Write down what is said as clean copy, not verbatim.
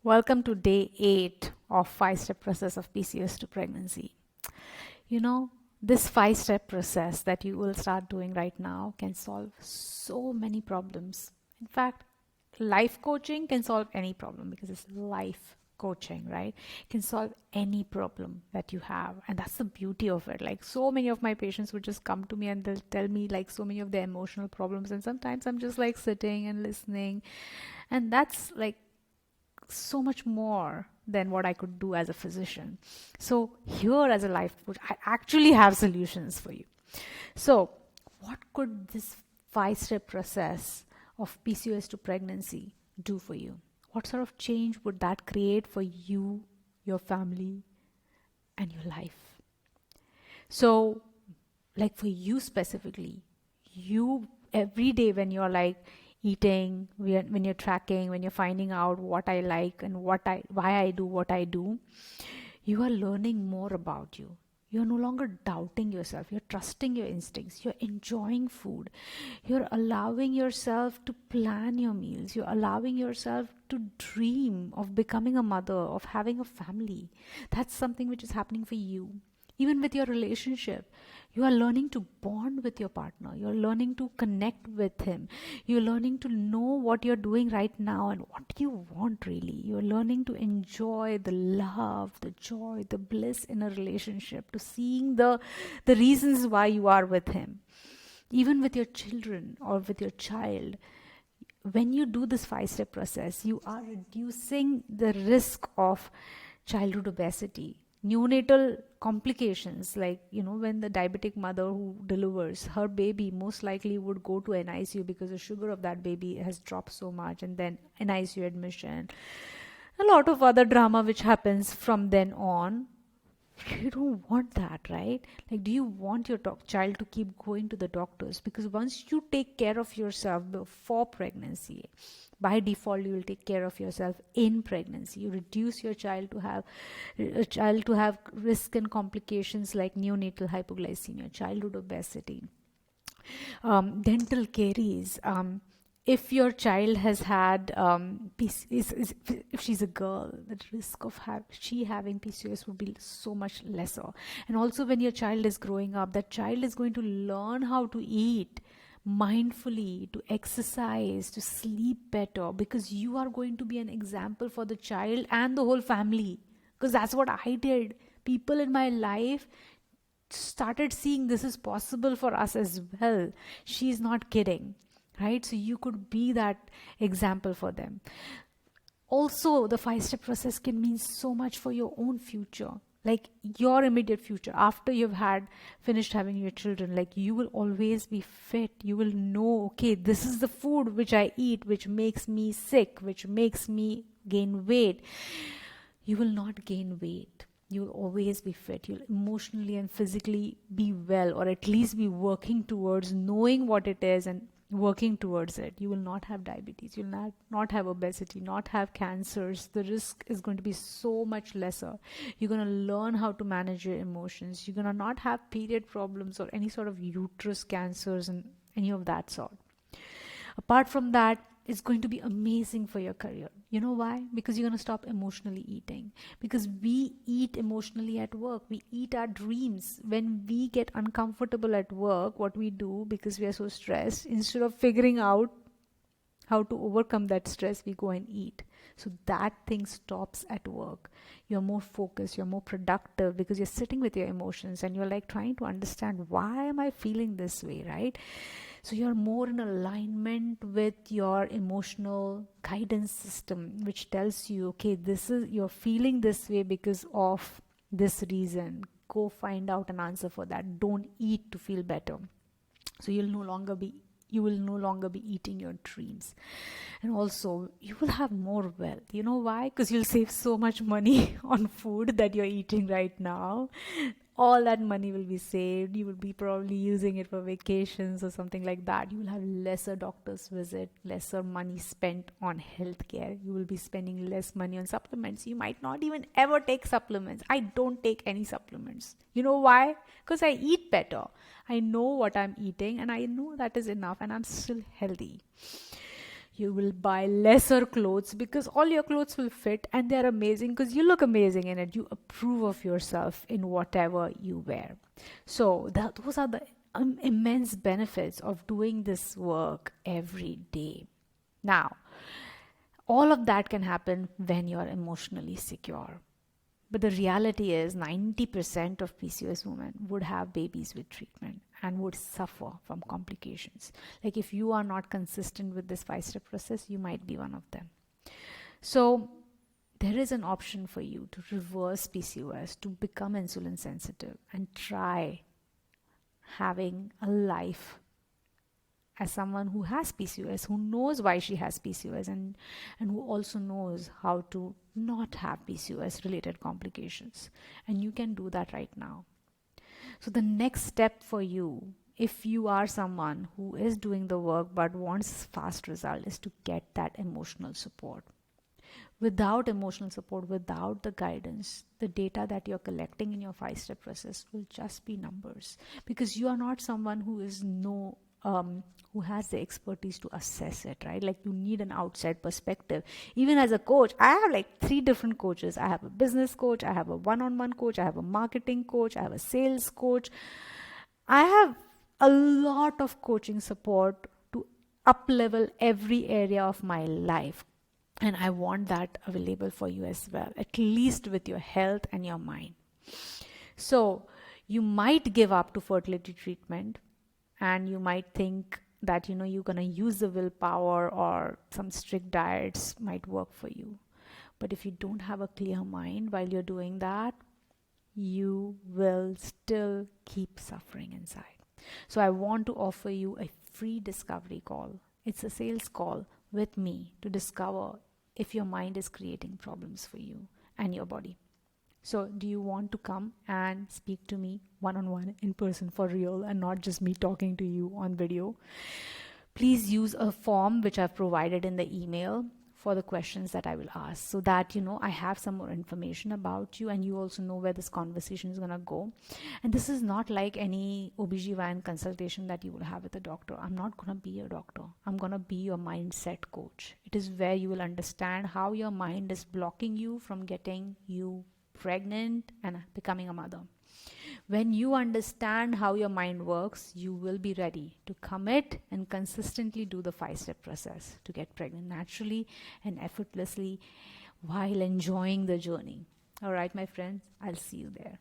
Welcome to day 8 of 5-step process of PCOS to pregnancy. You know, this 5-step process that you will start doing right now can solve so many problems. In fact, life coaching can solve any problem because it's life coaching, right? It can solve any problem that you have, and that's the beauty of it. Like, so many of my patients would just come to me and they'll tell me like so many of their emotional problems, and sometimes I'm just like sitting and listening, and that's like so much more than what I could do as a physician. So, here as a life coach, I actually have solutions for you. So, what could this 5-step process of PCOS to pregnancy do for you? What sort of change would that create for you, your family, and your life? So, like for you specifically, you every day when you're like eating, when you're tracking, when you're finding out what I like and why I do what I do, you are learning more about you. You're no longer doubting yourself. You're trusting your instincts. You're enjoying food. You're allowing yourself to plan your meals. You're allowing yourself to dream of becoming a mother, of having a family. That's something which is happening for you. Even with your relationship, you are learning to bond with your partner. You're learning to connect with him. You're learning to know what you're doing right now and what you want really. You're learning to enjoy the love, the joy, the bliss in a relationship, to seeing the reasons why you are with him. Even with your children or with your child, when you do this 5-step process, you are reducing the risk of childhood obesity, neonatal complications, like when the diabetic mother who delivers her baby most likely would go to an ICU because the sugar of that baby has dropped so much, and then an ICU admission, a lot of other drama which happens from then on. You don't want that, right? Like, do you want your child to keep going to the doctors? Because once you take care of yourself before pregnancy, by default you will take care of yourself in pregnancy. You reduce your child to have risk and complications like neonatal hypoglycemia, childhood obesity, dental caries. If your child has had if she's a girl, the risk of she having PCOS would be so much lesser. And also, when your child is growing up, that child is going to learn how to eat mindfully, to exercise, to sleep better, because you are going to be an example for the child and the whole family. Because that's what I did. People in my life started seeing this is possible for us as well. She's not kidding, right? So you could be that example for them. Also, the 5-step process can mean so much for your own future, like your immediate future after you've had finished having your children. Like, you will always be fit. You will know, okay, this is the food which I eat which makes me sick, which makes me gain weight. You will not gain weight. You'll always be fit. You'll emotionally and physically be well, or at least be working towards knowing what it is and working towards it. You will not have diabetes. You'll not have obesity, not have cancers. The risk is going to be so much lesser. You're going to learn how to manage your emotions. You're going to not have period problems or any sort of uterus cancers and any of that sort. Apart from that, it's going to be amazing for your career. You know why? Because you're going to stop emotionally eating. Because we eat emotionally at work. We eat our dreams. When we get uncomfortable at work, what we do, because we are so stressed, instead of figuring out how to overcome that stress, we go and eat. So that thing stops at work. You're more focused, you're more productive, because you're sitting with your emotions and you're like trying to understand, why am I feeling this way, right? So you're more in alignment with your emotional guidance system, which tells you, okay, you're feeling this way because of this reason. Go find out an answer for that. Don't eat to feel better. So you will no longer be eating your dreams. And also, you will have more wealth. You know why? Because you'll save so much money on food that you're eating right now. All that money will be saved. You will be probably using it for vacations or something like that. You will have lesser doctor's visit, lesser money spent on healthcare. You will be spending less money on supplements. You might not even ever take supplements. I don't take any supplements. You know why? Because I eat better. I know what I'm eating and I know that is enough, and I'm still healthy. You will buy lesser clothes because all your clothes will fit and they're amazing because you look amazing in it. You approve of yourself in whatever you wear. So those are the immense benefits of doing this work every day. Now, all of that can happen when you're emotionally secure. But the reality is 90% of PCOS women would have babies with treatment and would suffer from complications. Like if you are not consistent with this 5-step process, you might be one of them. So there is an option for you to reverse PCOS, to become insulin sensitive and try having a life as someone who has PCOS, who knows why she has PCOS, and who also knows how to not have PCOS related complications. And you can do that right now. So the next step for you, if you are someone who is doing the work but wants fast result, is to get that emotional support. Without emotional support, without the guidance, the data that you're collecting in your 5-step process will just be numbers, because you are not someone who who has the expertise to assess it, right? Like you need an outside perspective. Even as a coach, I have like 3 different coaches. I have a business coach, I have a one-on-one coach, I have a marketing coach, I have a sales coach. I have a lot of coaching support to up-level every area of my life. And I want that available for you as well, at least with your health and your mind. So you might give up to fertility treatment, and you might think that you're going to use the willpower or some strict diets might work for you. But if you don't have a clear mind while you're doing that, you will still keep suffering inside. So I want to offer you a free discovery call. It's a sales call with me to discover if your mind is creating problems for you and your body. So do you want to come and speak to me one-on-one in person for real and not just me talking to you on video? Please use a form which I've provided in the email for the questions that I will ask, so that I have some more information about you and you also know where this conversation is going to go. And this is not like any OBGYN consultation that you will have with a doctor. I'm not going to be your doctor. I'm going to be your mindset coach. It is where you will understand how your mind is blocking you from getting you pregnant and becoming a mother. When you understand how your mind works, you will be ready to commit and consistently do the 5-step process to get pregnant naturally and effortlessly while enjoying the journey. All right, my friends, I'll see you there.